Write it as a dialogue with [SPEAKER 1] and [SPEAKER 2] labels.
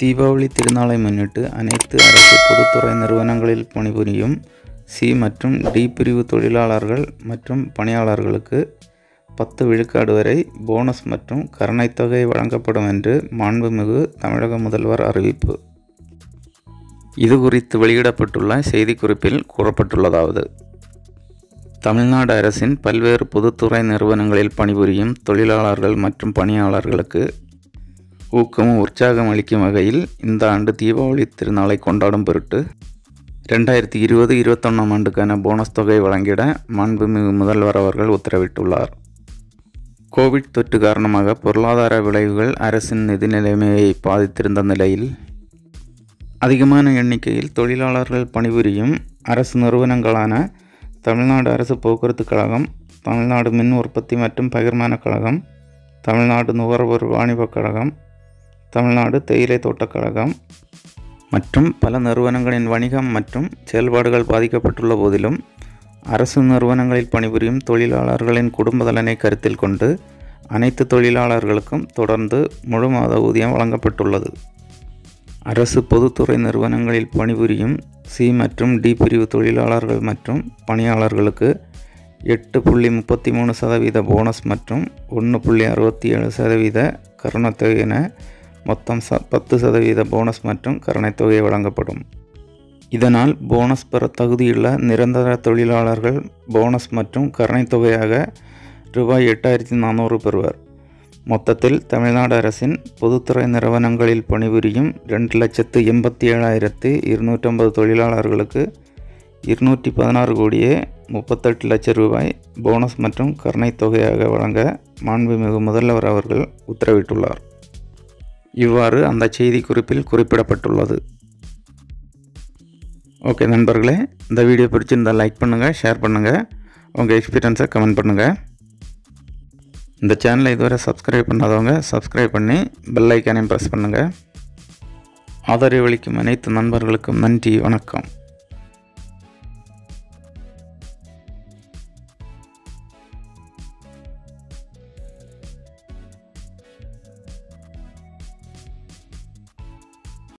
[SPEAKER 1] தீபாவளி திருநாளை முன்னிட்டு அனைத்து அரசு பொதுத்துறை நிறுவனங்களில் பணிபுரியும் சி மற்றும் டி பிரிவு தொழிலாளர்கள் மற்றும் பணியாளர்களுக்கு 10 விழுக்காடு வரை போனஸ் மற்றும் கருணைத் தொகை வழங்கப்படும் என்று மாண்புமிகு தமிழக முதல்வர் அறிவிப்பு. இது குறித்து வெளியிடப்பட்டுள்ள செய்திக்குறிப்பில் கூறப்பட்டுள்ளதாவது: தமிழ்நாடு அரசின் பல்வேறு பொதுத்துறை நிறுவனங்களில் பணிபுரியும் தொழிலாளர்கள் மற்றும் பணியாளர்களுக்கு ஊக்கமும் உற்சாகம் அளிக்கும் வகையில் இந்த ஆண்டு தீபாவளி திருநாளை கொண்டாடும் பொருட்டு 2020-21 ஆண்டுக்கான போனஸ் தொகை வழங்கிட மாண்புமிகு முதல்வர் அவர்கள் உத்தரவிட்டுள்ளார். கோவிட் தொற்று காரணமாக பொருளாதார விளைவுகள் அரசின் நிதி நிலைமையை பாதித்திருந்த நிலையில் அதிகமான எண்ணிக்கையில் தொழிலாளர்கள் பணிபுரியும் அரசு நிறுவனங்களான தமிழ்நாடு அரசு போக்குவரத்து கழகம், தமிழ்நாடு மின் உற்பத்தி மற்றும் பகிர்மான கழகம், தமிழ்நாடு நுகர்வோர் வாணிபக் கழகம், தமிழ்நாடு தேயிலை தோட்டக் கழகம் மற்றும் பல நிறுவனங்களின் வணிகம் மற்றும் செயல்பாடுகள் பாதிக்கப்பட்டுள்ள போதிலும் அரசு நிறுவனங்களில் பணிபுரியும் தொழிலாளர்களின் குடும்ப நலனை கருத்தில் கொண்டு அனைத்து தொழிலாளர்களுக்கும் தொடர்ந்து முழு மாத ஊதியம் வழங்கப்பட்டுள்ளது. அரசு பொதுத்துறை நிறுவனங்களில் பணிபுரியும் சி மற்றும் டி பிரிவு தொழிலாளர்கள் மற்றும் பணியாளர்களுக்கு 8.33% போனஸ் மற்றும் 1.67% கருணைத் தொகை என மொத்தம் 10% போனஸ் மற்றும் கருணைத் தொகை வழங்கப்படும். இதனால் போனஸ் பெற தகுதியுள்ள நிரந்தர தொழிலாளர்கள் போனஸ் மற்றும் கருணைத் தொகையாக ரூபாய் 8,400 பெறுவர். மொத்தத்தில் தமிழ்நாடு அரசின் பொதுத்துறை நிறுவனங்களில் பணிபுரியும் 2,87,250 தொழிலாளர்களுக்கு 216 கோடியே 38 லட்சம் ரூபாய் போனஸ் மற்றும் கருணைத் தொகையாக வழங்க மாண்புமிகு முதல்வர் அவர்கள் உத்தரவிட்டுள்ளார். இவ்வாறு அந்த செய்தி குறிப்பில் குறிப்பிடப்பட்டுள்ளது. ஓகே நண்பர்களே, இந்த வீடியோ பிடிச்சிருந்தால் லைக் பண்ணுங்கள், ஷேர் பண்ணுங்கள், உங்கள் எக்ஸ்பீரியன்ஸை கமெண்ட் பண்ணுங்கள். இந்த சேனலை இதுவரை சப்ஸ்கிரைப் பண்ணாதவங்க சப்ஸ்கிரைப் பண்ணி பெல் ஐக்கானையும் ப்ரெஸ் பண்ணுங்கள். ஆதரவளிக்கும் அனைத்து நண்பர்களுக்கும் நன்றி, வணக்கம்.